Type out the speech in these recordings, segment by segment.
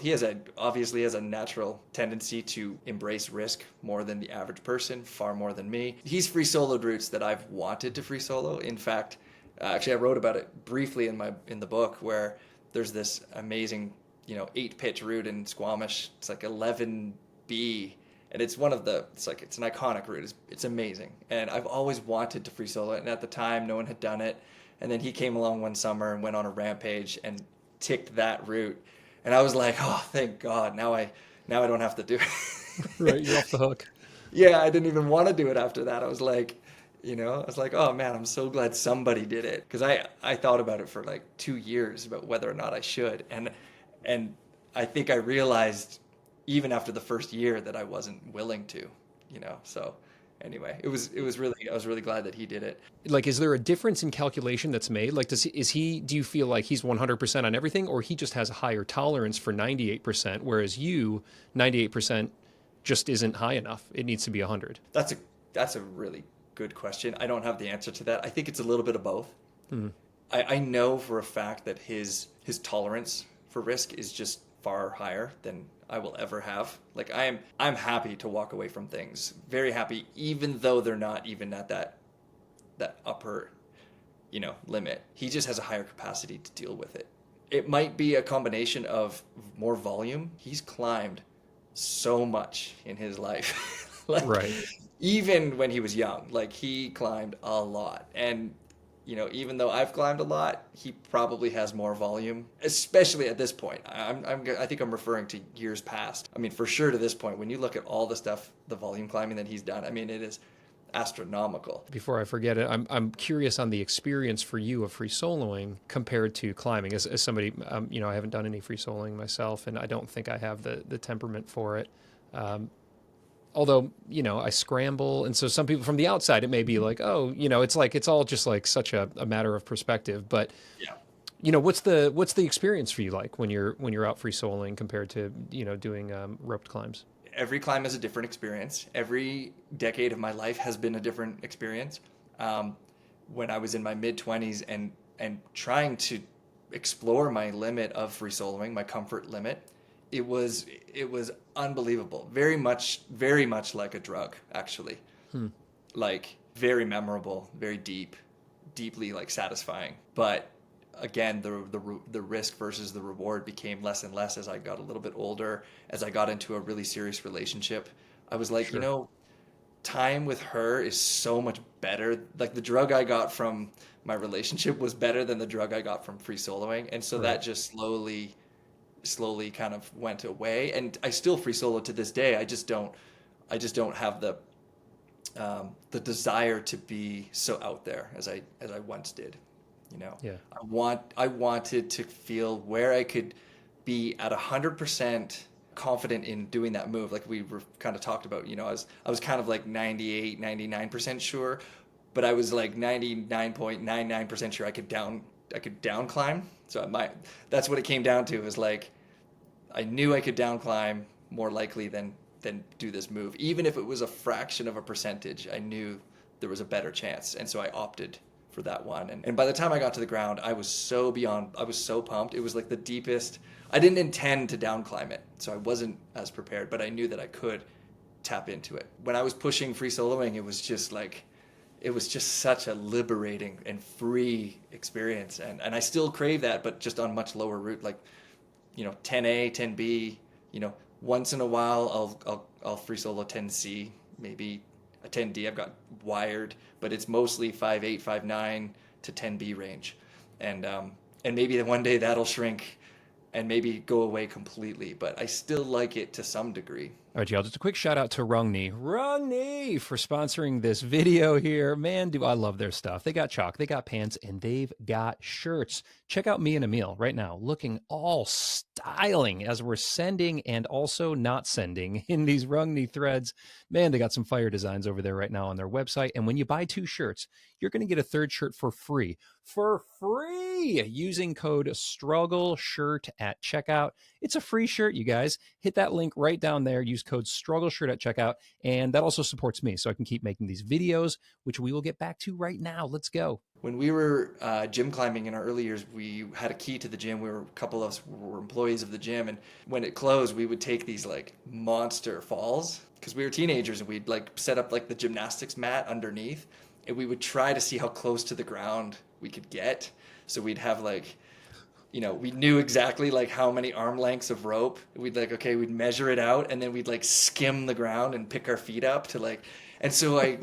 He obviously has a natural tendency to embrace risk more than the average person, far more than me. He's free soloed routes that I've wanted to free solo. In fact, actually, I wrote about it briefly in the book where there's this amazing, 8 pitch route in Squamish. It's like 11B, and it's it's an iconic route. It's amazing, and I've always wanted to free solo it. And at the time, no one had done it. And then he came along one summer and went on a rampage and ticked that route. And I was like, oh, thank God. Now I don't have to do Right, it. you're off the hook. Yeah, I didn't even want to do it after that. I was like, oh man, I'm so glad somebody did it. Because I thought about it for like 2 years about whether or not I should. And I think I realized even after the first year that I wasn't willing to. So anyway, I was really glad that he did it. Like, is there a difference in calculation that's made? Like, do you feel like he's 100% on everything, or he just has a higher tolerance for 98%, whereas you, 98% just isn't high enough? It needs to be 100. That's a really good question. I don't have the answer to that. I think it's a little bit of both. Hmm. I know for a fact that his tolerance for risk is just far higher than I will ever have. Like I'm happy to walk away from things. Very happy, even though they're not even at that upper, limit. He just has a higher capacity to deal with it. It might be a combination of more volume. He's climbed so much in his life. Like Right. even when he was young, like he climbed a lot. And even though I've climbed a lot, he probably has more volume, especially at this point. I think I'm referring to years past. I mean, for sure to this point, when you look at all the stuff, the volume climbing that he's done, I mean, it is astronomical. Before I forget it, I'm curious on the experience for you of free soloing compared to climbing. As somebody, I haven't done any free soloing myself, and I don't think I have the temperament for it. Um, Although, I scramble, and so some people from the outside, it may be like, oh, it's all just like such a matter of perspective. But Yeah. what's the experience for you like when you're out free soloing compared to doing roped climbs? Every climb is a different experience. Every decade of my life has been a different experience. Um, when I was in my mid 20s and trying to explore my limit of free soloing, my comfort limit, it was unbelievable. Very much like a drug, actually. Hmm. Like very memorable, very deeply like satisfying. But again, the risk versus the reward became less and less as I got a little bit older, as I got into a really serious relationship. I was like, Sure. time with her is so much better. Like the drug I got from my relationship was better than the drug I got from free soloing. And so Right. that just slowly kind of went away. And I still free solo to this day. I just don't have the desire to be so out there as I once did. You know, Yeah. I wanted to feel where I could be at 100% confident in doing that move. Like we were kind of talked about, I was kind of like 98, 99% sure, but I was like 99.99% sure I could down climb. That's what it came down to, is like I knew I could down climb more likely than do this move. Even if it was a fraction of a percentage, I knew there was a better chance. And so I opted for that one. And by the time I got to the ground, I was so pumped. It was like the deepest. I didn't intend to down climb it, so I wasn't as prepared, but I knew that I could tap into it. When I was pushing free soloing, it was just such a liberating and free experience. And I still crave that, but just on much lower route, like 10A, 10B. Once in a while I'll free solo 10C, maybe a 10D. I've got wired, but it's mostly 5.8, 5.9 to 10B range, and maybe one day that'll shrink and maybe go away completely. But I still like it to some degree. All right, y'all. Just a quick shout out to Rungni for sponsoring this video here. Man, do I love their stuff. They got chalk, they got pants, and they've got shirts. Check out me and Emil right now, looking all styling as we're sending and also not sending in these Rungni threads. Man, they got some fire designs over there right now on their website. And when you buy 2 shirts, you're going to get a third shirt for free. For free, using code STRUGGLE SHIRT at checkout. It's a free shirt, you guys. Hit that link right down there. Use code STRUGGLESHIRT at checkout. And that also supports me so I can keep making these videos, which we will get back to right now. Let's go. When we were gym climbing in our early years, we had a key to the gym. We were a couple of us were employees of the gym, and when it closed, we would take these like monster falls because we were teenagers, and we'd like set up like the gymnastics mat underneath, and we would try to see how close to the ground we could get. So we'd have like, we knew exactly like how many arm lengths of rope. We'd like, okay, we'd measure it out, and then we'd like skim the ground and pick our feet up to like, and so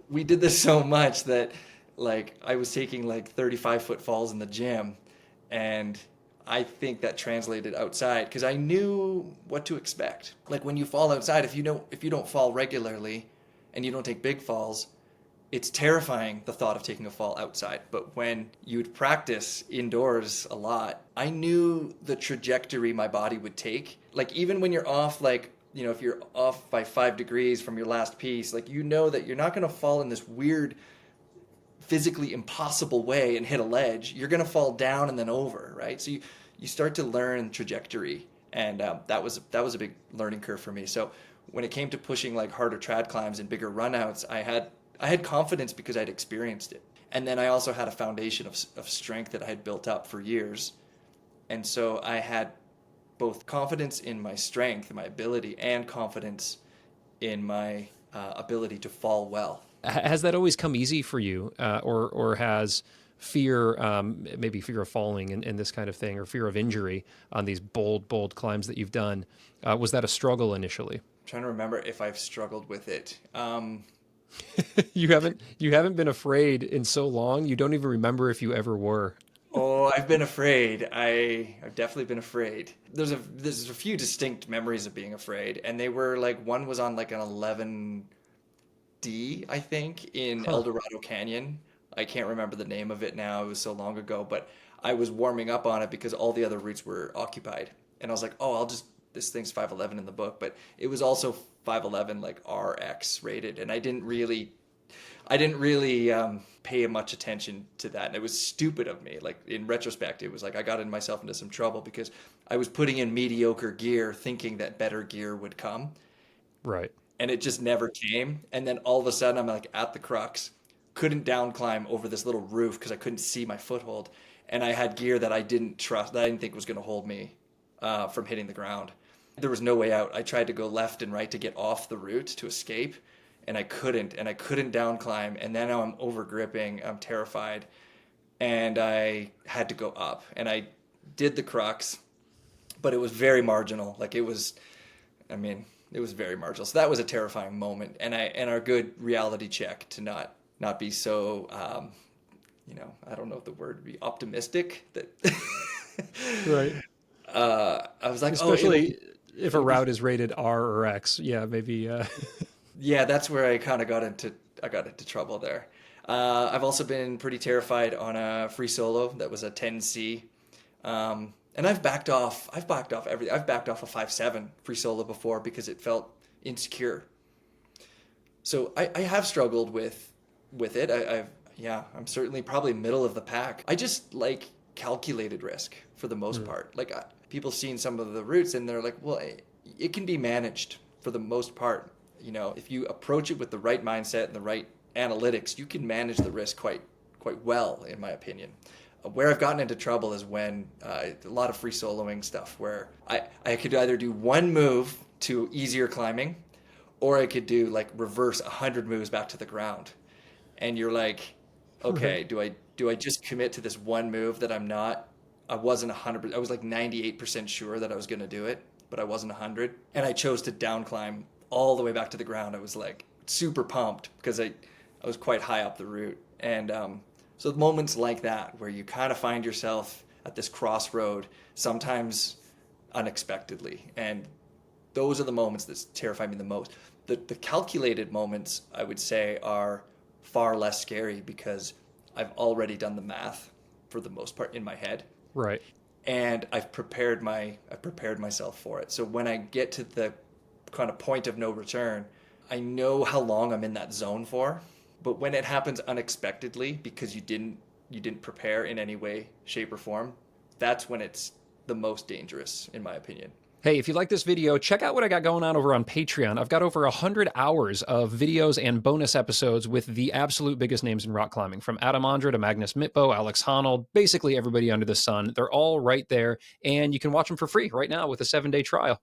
we did this so much that like I was taking like 35-foot falls in the gym, and I think that translated outside because I knew what to expect. Like when you fall outside, if you don't fall regularly and you don't take big falls, it's terrifying, the thought of taking a fall outside. But when you'd practice indoors a lot, I knew the trajectory my body would take. Like even when you're off, like, if you're off by 5 degrees from your last piece, like that you're not going to fall in this weird physically impossible way and hit a ledge. You're going to fall down and then over, right? So you start to learn trajectory, and that was a big learning curve for me. So when it came to pushing like harder trad climbs and bigger runouts, I had confidence because I'd experienced it, and then I also had a foundation of strength that I had built up for years, and so I had both confidence in my strength, my ability, and confidence in my ability to fall well. Has that always come easy for you, or has fear, maybe fear of falling and this kind of thing, or fear of injury on these bold climbs that you've done, was that a struggle initially? I'm trying to remember if I've struggled with it. You haven't been afraid in so long. You don't even remember if you ever were. Oh, I've been afraid. I've definitely been afraid. There's a few distinct memories of being afraid, and they were like one was on like an 11D, I think, in El Dorado Canyon. I can't remember the name of it now. It was so long ago, but I was warming up on it because all the other routes were occupied, and I was like, oh, this thing's 511 in the book, but it was also 511 like RX rated, and I didn't really pay much attention to that, and it was stupid of me. Like in retrospect, it was like I got myself into some trouble because I was putting in mediocre gear thinking that better gear would come, Right. and it just never came. And then all of a sudden I'm like at the crux, couldn't down climb over this little roof because I couldn't see my foothold, and I had gear that I didn't trust, that I didn't think was going to hold me from hitting the ground. There was no way out. I tried to go left and right to get off the route to escape, and I couldn't down climb. And then I'm over gripping. I'm terrified, and I had to go up, and I did the crux, but it was very marginal. Like it was very marginal. So that was a terrifying moment, and our good reality check to not be so, I don't know if the word would be optimistic that. Right. I was like, especially if a route is rated R or X. Yeah, maybe. Yeah, that's where I kind of got into trouble there. I've also been pretty terrified on a free solo that was a 10C, and I've backed off everything. I've backed off a 5.7 free solo before because it felt insecure. So I have struggled with it. I'm certainly probably middle of the pack. I just like calculated risk for the most part. Like people seen some of the routes and they're like, well, it can be managed for the most part. If you approach it with the right mindset and the right analytics, you can manage the risk quite well, in my opinion. Where I've gotten into trouble is when a lot of free soloing stuff where I could either do one move to easier climbing, or I could do like reverse 100 moves back to the ground. And you're like, okay, do I just commit to this one move that I wasn't 100%, I was like 98% sure that I was going to do it, but I wasn't 100. And I chose to down climb all the way back to the ground. I was like super pumped because I was quite high up the route. And so moments like that where you kind of find yourself at this crossroad, sometimes unexpectedly. And those are the moments that terrify me the most. The calculated moments, I would say, are far less scary because I've already done the math for the most part in my head. Right. And I've prepared myself for it. So when I get to the kind of point of no return, I know how long I'm in that zone for. But when it happens unexpectedly because you didn't prepare in any way, shape, or form, that's when it's the most dangerous, in my opinion. Hey, if you like this video, check out what I got going on over on Patreon. I've got over 100 hours of videos and bonus episodes with the absolute biggest names in rock climbing, from Adam Ondra to Magnus Mitbo, Alex Honnold, basically everybody under the sun. They're all right there, and you can watch them for free right now with a 7-day trial.